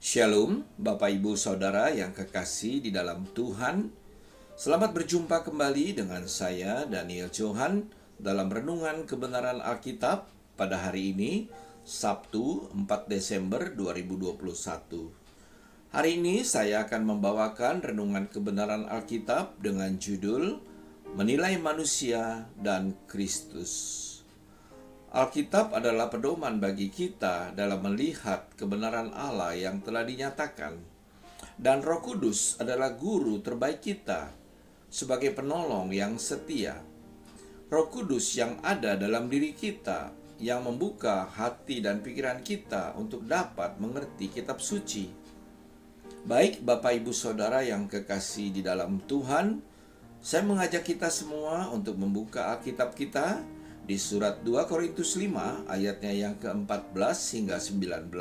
Shalom, Bapak Ibu Saudara yang kekasih di dalam Tuhan. Selamat berjumpa kembali dengan saya, Daniel Johan, dalam Renungan Kebenaran Alkitab pada hari ini, Sabtu 4 Desember 2021. Hari ini saya akan membawakan Renungan Kebenaran Alkitab dengan judul Menilai Manusia dan Kristus. Alkitab adalah pedoman bagi kita dalam melihat kebenaran Allah yang telah dinyatakan. Dan Roh Kudus adalah guru terbaik kita sebagai penolong yang setia. Roh Kudus yang ada dalam diri kita yang membuka hati dan pikiran kita untuk dapat mengerti kitab suci. Baik Bapak Ibu Saudara yang kekasih di dalam Tuhan, saya mengajak kita semua untuk membuka Alkitab kita di surat 2 Korintus 5 ayatnya yang ke-14 hingga 19.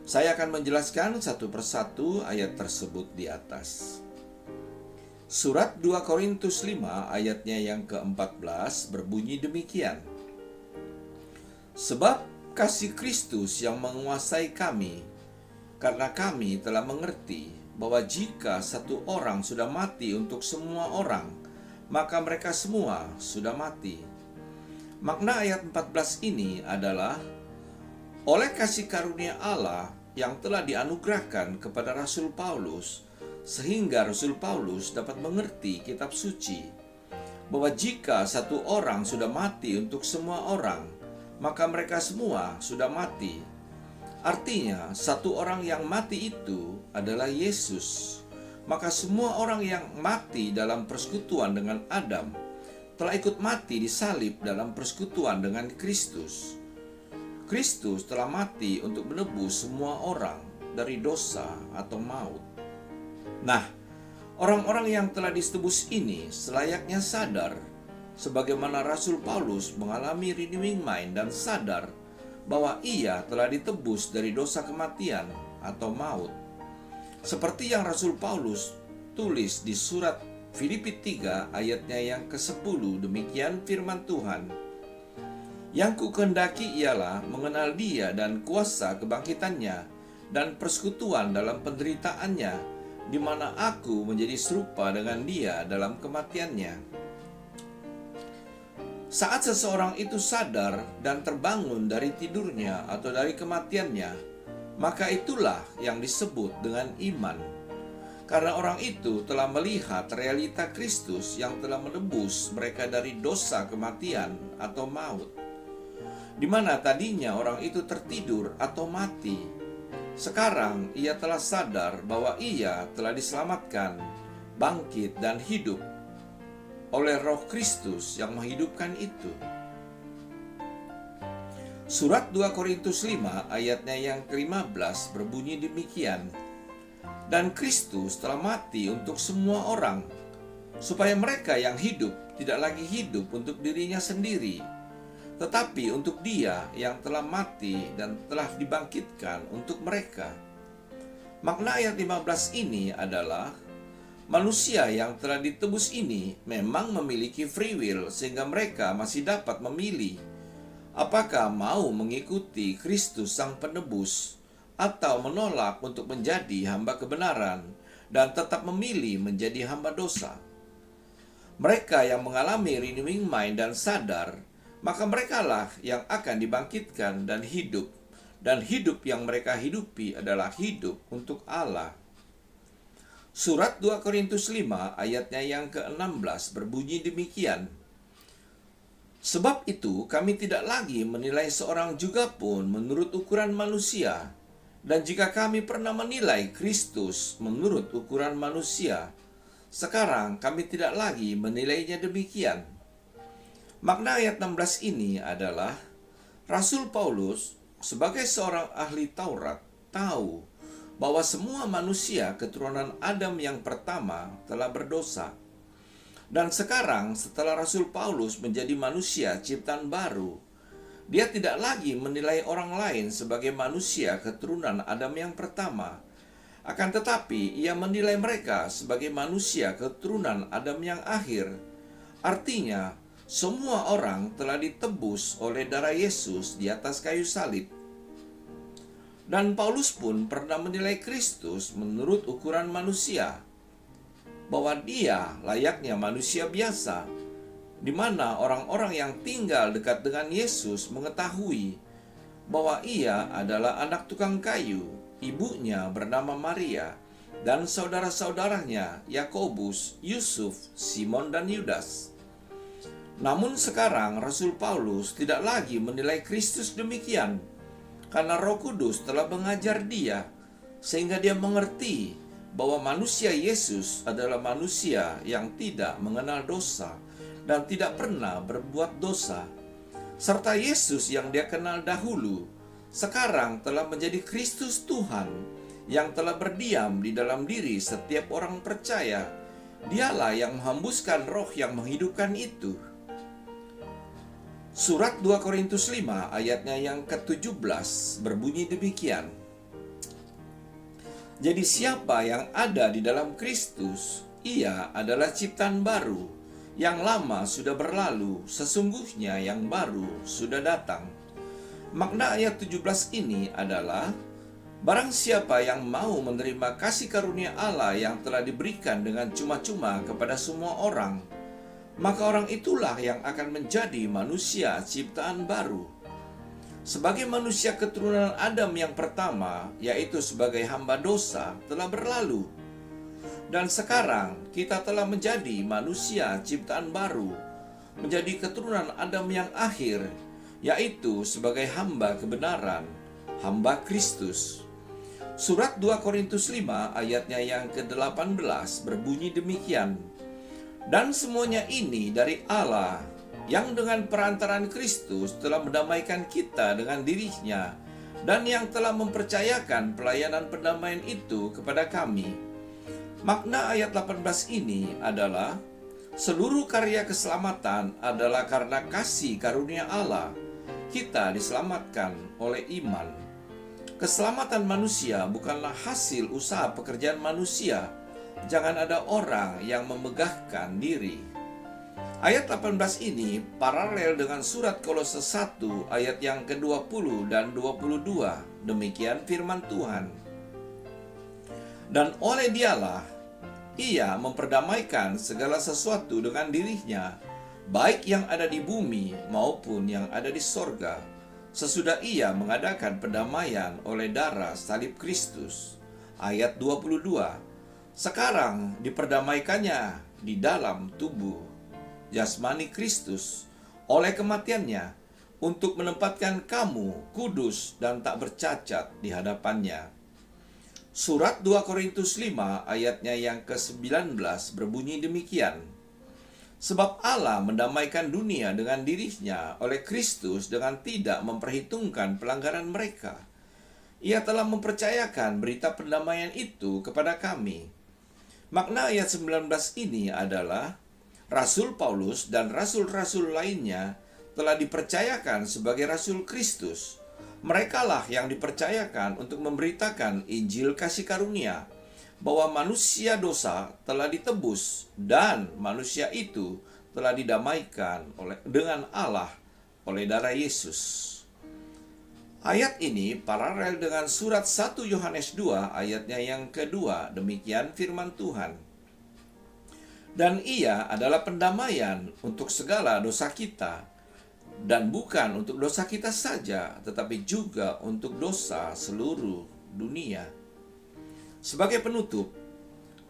Saya akan menjelaskan satu persatu ayat tersebut di atas. Surat 2 Korintus 5 ayatnya yang ke-14 berbunyi demikian. Sebab kasih Kristus yang menguasai kami, karena kami telah mengerti bahwa jika satu orang sudah mati untuk semua orang, maka mereka semua sudah mati. Makna ayat 14 ini adalah oleh kasih karunia Allah yang telah dianugerahkan kepada Rasul Paulus, sehingga Rasul Paulus dapat mengerti kitab suci, bahwa jika satu orang sudah mati untuk semua orang, maka mereka semua sudah mati. Artinya, satu orang yang mati itu adalah Yesus. Maka semua orang yang mati dalam persekutuan dengan Adam telah ikut mati disalib dalam persekutuan dengan Kristus. Kristus telah mati untuk menebus semua orang dari dosa atau maut. Nah, orang-orang yang telah ditebus ini selayaknya sadar, sebagaimana Rasul Paulus mengalami renewing mind dan sadar bahwa ia telah ditebus dari dosa kematian atau maut. Seperti yang Rasul Paulus tulis di surat Filipi 3 ayatnya yang ke-10, demikian firman Tuhan. Yang kukendaki ialah mengenal Dia dan kuasa kebangkitannya dan persekutuan dalam penderitaannya, di mana aku menjadi serupa dengan Dia dalam kematiannya. Saat seseorang itu sadar dan terbangun dari tidurnya atau dari kematiannya, maka itulah yang disebut dengan iman. Karena orang itu telah melihat realita Kristus yang telah menebus mereka dari dosa kematian atau maut. Di mana tadinya orang itu tertidur atau mati, sekarang ia telah sadar bahwa ia telah diselamatkan, bangkit dan hidup oleh Roh Kristus yang menghidupkan itu. Surat 2 Korintus 5 ayatnya yang ke-15 berbunyi demikian. Dan Kristus telah mati untuk semua orang, supaya mereka yang hidup tidak lagi hidup untuk dirinya sendiri, tetapi untuk Dia yang telah mati dan telah dibangkitkan untuk mereka. Makna ayat 15 ini adalah manusia yang telah ditebus ini memang memiliki free will, sehingga mereka masih dapat memilih apakah mau mengikuti Kristus Sang Penebus atau menolak untuk menjadi hamba kebenaran dan tetap memilih menjadi hamba dosa. Mereka yang mengalami renewing mind dan sadar, maka merekalah yang akan dibangkitkan dan hidup yang mereka hidupi adalah hidup untuk Allah. Surat 2 Korintus 5 ayatnya yang ke-16 berbunyi demikian. Sebab itu kami tidak lagi menilai seorang juga pun menurut ukuran manusia. Dan jika kami pernah menilai Kristus menurut ukuran manusia, sekarang kami tidak lagi menilainya demikian. Makna ayat 16 ini adalah Rasul Paulus sebagai seorang ahli Taurat tahu bahwa semua manusia keturunan Adam yang pertama telah berdosa. Dan sekarang setelah Rasul Paulus menjadi manusia ciptaan baru, dia tidak lagi menilai orang lain sebagai manusia keturunan Adam yang pertama. Akan tetapi ia menilai mereka sebagai manusia keturunan Adam yang akhir. Artinya, semua orang telah ditebus oleh darah Yesus di atas kayu salib. Dan Paulus pun pernah menilai Kristus menurut ukuran manusia, bahwa dia layaknya manusia biasa, di mana orang-orang yang tinggal dekat dengan Yesus mengetahui bahwa ia adalah anak tukang kayu, ibunya bernama Maria, dan saudara-saudaranya Yakobus, Yusuf, Simon, dan Yudas. Namun sekarang Rasul Paulus tidak lagi menilai Kristus demikian, karena Roh Kudus telah mengajar dia, sehingga dia mengerti bahwa manusia Yesus adalah manusia yang tidak mengenal dosa dan tidak pernah berbuat dosa. Serta Yesus yang dia kenal dahulu, sekarang telah menjadi Kristus Tuhan yang telah berdiam di dalam diri setiap orang percaya. Dialah yang menghembuskan roh yang menghidupkan itu. Surat 2 Korintus 5 ayatnya yang ke-17 berbunyi demikian. Jadi siapa yang ada di dalam Kristus, ia adalah ciptaan baru. Yang lama sudah berlalu, sesungguhnya yang baru sudah datang. Makna ayat 17 ini adalah, barang siapa yang mau menerima kasih karunia Allah yang telah diberikan dengan cuma-cuma kepada semua orang, maka orang itulah yang akan menjadi manusia ciptaan baru. Sebagai manusia keturunan Adam yang pertama, yaitu sebagai hamba dosa, telah berlalu. Dan sekarang kita telah menjadi manusia ciptaan baru, menjadi keturunan Adam yang akhir, yaitu sebagai hamba kebenaran, hamba Kristus. Surat 2 Korintus 5 ayatnya yang ke-18 berbunyi demikian. Dan semuanya ini dari Allah, yang dengan perantaraan Kristus telah mendamaikan kita dengan dirinya, dan yang telah mempercayakan pelayanan pendamaian itu kepada kami. Makna ayat 18 ini adalah, seluruh karya keselamatan adalah karena kasih karunia Allah. Kita diselamatkan oleh iman. Keselamatan manusia bukanlah hasil usaha pekerjaan manusia. Jangan ada orang yang memegahkan diri. Ayat 18 ini paralel dengan surat Kolose 1 ayat yang ke-20 dan 22. Demikian firman Tuhan. Dan oleh dialah ia memperdamaikan segala sesuatu dengan dirinya, baik yang ada di bumi maupun yang ada di sorga, sesudah ia mengadakan pendamaian oleh darah salib Kristus. Ayat 22. Sekarang diperdamaikannya di dalam tubuh jasmani Kristus oleh kematiannya, untuk menempatkan kamu kudus dan tak bercacat di hadapannya. Surat 2 Korintus 5 ayatnya yang ke-19 berbunyi demikian. Sebab Allah mendamaikan dunia dengan dirinya oleh Kristus dengan tidak memperhitungkan pelanggaran mereka. Ia telah mempercayakan berita pendamaian itu kepada kami. Makna ayat 19 ini adalah, Rasul Paulus dan rasul-rasul lainnya telah dipercayakan sebagai rasul Kristus. Merekalah yang dipercayakan untuk memberitakan Injil kasih karunia, bahwa manusia dosa telah ditebus dan manusia itu telah didamaikan dengan Allah oleh darah Yesus. Ayat ini paralel dengan surat 1 Yohanes 2 ayatnya yang kedua. Demikian firman Tuhan. Dan ia adalah pendamaian untuk segala dosa kita, dan bukan untuk dosa kita saja, tetapi juga untuk dosa seluruh dunia. Sebagai penutup,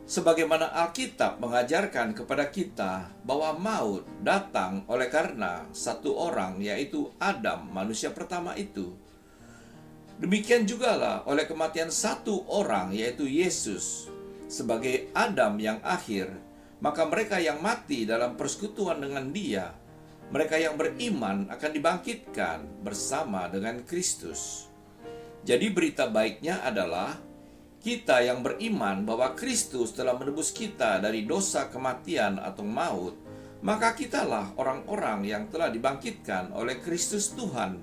sebagaimana Alkitab mengajarkan kepada kita bahwa maut datang oleh karena satu orang, yaitu Adam, manusia pertama itu, demikian jugalah oleh kematian satu orang, yaitu Yesus, sebagai Adam yang akhir, maka mereka yang mati dalam persekutuan dengan Dia, mereka yang beriman akan dibangkitkan bersama dengan Kristus. Jadi berita baiknya adalah, kita yang beriman bahwa Kristus telah menebus kita dari dosa, kematian atau maut, maka kitalah orang-orang yang telah dibangkitkan oleh Kristus Tuhan.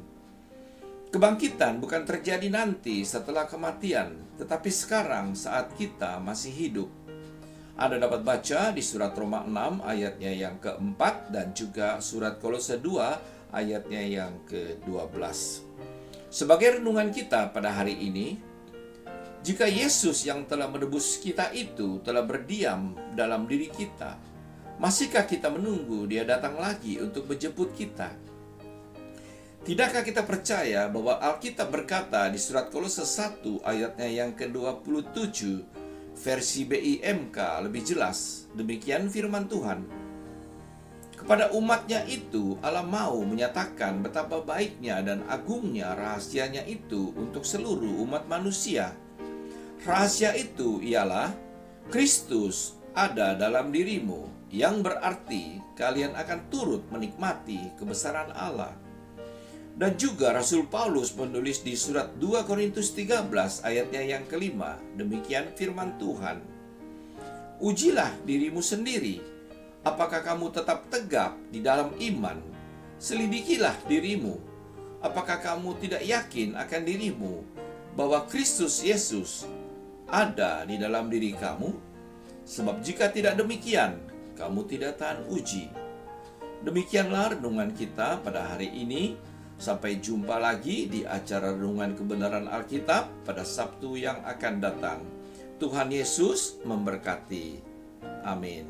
Kebangkitan bukan terjadi nanti setelah kematian, tetapi sekarang saat kita masih hidup. Anda dapat baca di surat Roma 6 ayatnya yang ke-4 dan juga surat Kolose 2 ayatnya yang ke-12. Sebagai renungan kita pada hari ini, jika Yesus yang telah menebus kita itu telah berdiam dalam diri kita, masihkah kita menunggu Dia datang lagi untuk menjemput kita? Tidakkah kita percaya bahwa Alkitab berkata di surat Kolose 1 ayatnya yang ke-27 versi BIMK lebih jelas, demikian firman Tuhan. Kepada umatnya itu Allah mau menyatakan betapa baiknya dan agungnya rahasianya itu untuk seluruh umat manusia. Rahasia itu ialah Kristus ada dalam dirimu, yang berarti kalian akan turut menikmati kebesaran Allah. Dan juga Rasul Paulus menulis di surat 2 Korintus 13 ayatnya yang kelima, demikian firman Tuhan. Ujilah dirimu sendiri, apakah kamu tetap tegap di dalam iman? Selidikilah dirimu, apakah kamu tidak yakin akan dirimu bahwa Kristus Yesus ada di dalam diri kamu? Sebab jika tidak demikian, kamu tidak tahan uji. Demikianlah renungan kita pada hari ini. Sampai jumpa lagi di acara Renungan Kebenaran Alkitab pada Sabtu yang akan datang. Tuhan Yesus memberkati. Amin.